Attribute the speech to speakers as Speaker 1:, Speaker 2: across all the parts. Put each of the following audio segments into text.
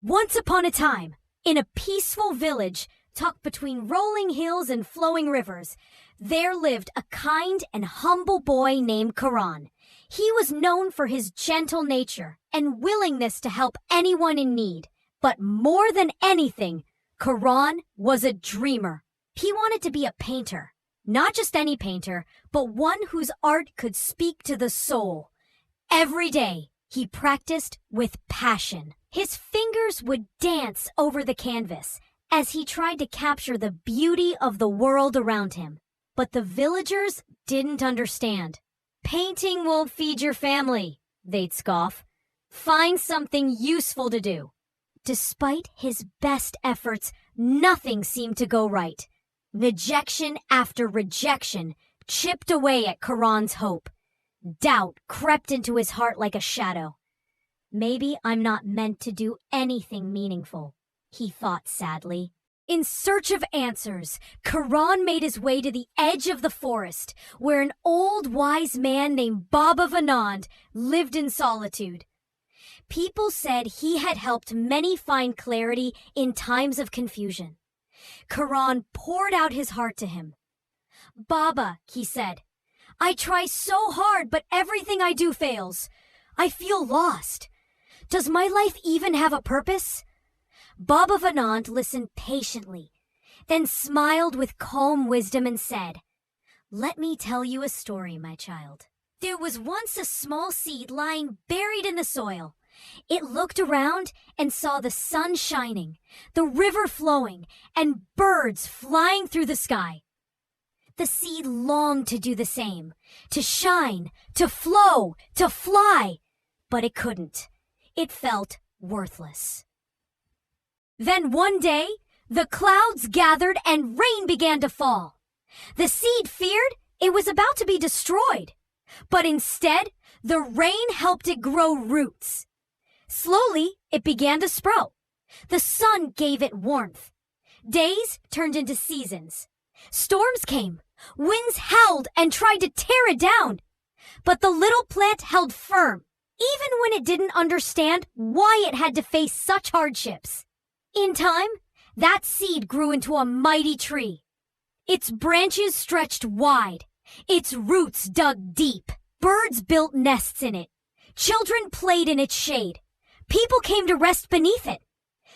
Speaker 1: Once upon a time, in a peaceful village tucked between rolling hills and flowing rivers, there lived a kind and humble boy named Karan. He was known for his gentle nature and willingness to help anyone in need. But more than anything, Karan was a dreamer. He wanted to be a painter. Not just any painter, but one whose art could speak to the soul. Every day, he practiced with passion. His fingers would dance over the canvas as he tried to capture the beauty of the world around him. But the villagers didn't understand. "Painting won't feed your family," they'd scoff. "Find something useful to do." Despite his best efforts, nothing seemed to go right. Rejection after rejection chipped away at Karan's hope. Doubt crept into his heart like a shadow. "Maybe I'm not meant to do anything meaningful," he thought sadly. In search of answers, Karan made his way to the edge of the forest, where an old wise man named Baba Vanand lived in solitude. People said he had helped many find clarity in times of confusion. Karan poured out his heart to him. "Baba," he said, "I try so hard, but everything I do fails. I feel lost. Does my life even have a purpose?" Baba Vanand listened patiently, then smiled with calm wisdom and said, "Let me tell you a story, my child. There was once a small seed lying buried in the soil. It looked around and saw the sun shining, the river flowing, and birds flying through the sky. The seed longed to do the same, to shine, to flow, to fly, but it couldn't. It felt worthless. Then one day, the clouds gathered and rain began to fall. The seed feared it was about to be destroyed, but instead, the rain helped it grow roots. Slowly, it began to sprout. The sun gave it warmth. Days turned into seasons. Storms came. Winds howled and tried to tear it down. But the little plant held firm, even when it didn't understand why it had to face such hardships. In time, that seed grew into a mighty tree. Its branches stretched wide. Its roots dug deep. Birds built nests in it. Children played in its shade. People came to rest beneath it.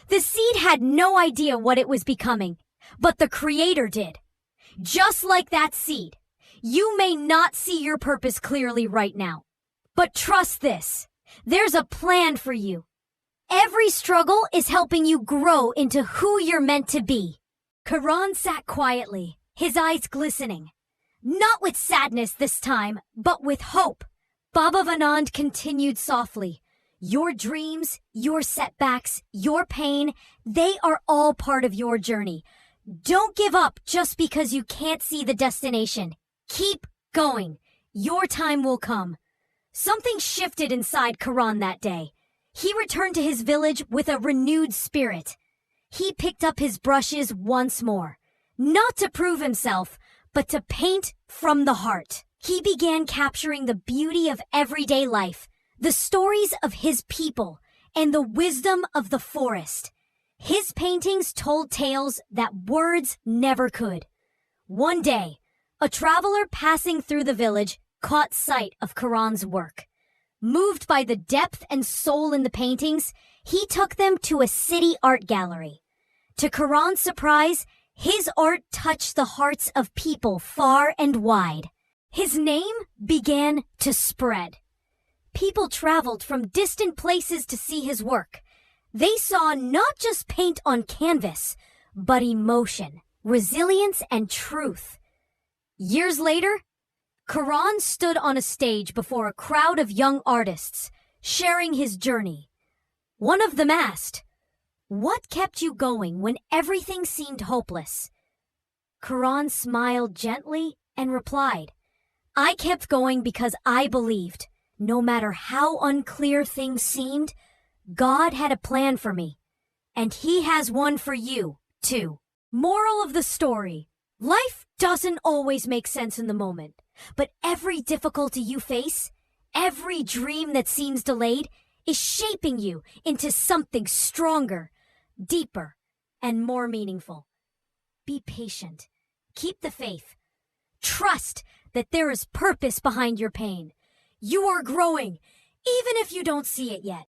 Speaker 1: The seed had no idea what it was becoming, but the Creator did. Just like that seed, you may not see your purpose clearly right now. But trust this, there's a plan for you. Every struggle is helping you grow into who you're meant to be." Karan sat quietly, his eyes glistening. Not with sadness this time, but with hope. Baba Vanand continued softly. "Your dreams, your setbacks, your pain, they are all part of your journey. Don't give up just because you can't see the destination. Keep going. Your time will come." Something shifted inside Karan that day. He returned to his village with a renewed spirit. He picked up his brushes once more, not to prove himself, but to paint from the heart. He began capturing the beauty of everyday life, the stories of his people, and the wisdom of the forest. His paintings told tales that words never could. One day, a traveler passing through the village caught sight of Karan's work. Moved by the depth and soul in the paintings, he took them to a city art gallery. To Karan's surprise, his art touched the hearts of people far and wide. His name began to spread. People traveled from distant places to see his work. They saw not just paint on canvas, but emotion, resilience, and truth. Years later, Karan stood on a stage before a crowd of young artists, sharing his journey. One of them asked, "What kept you going when everything seemed hopeless?" Karan smiled gently and replied, "I kept going because I believed, no matter how unclear things seemed, God had a plan for me, and He has one for you, too." Moral of the story: life doesn't always make sense in the moment, but every difficulty you face, every dream that seems delayed, is shaping you into something stronger, deeper, and more meaningful. Be patient. Keep the faith. Trust that there is purpose behind your pain. You are growing, even if you don't see it yet.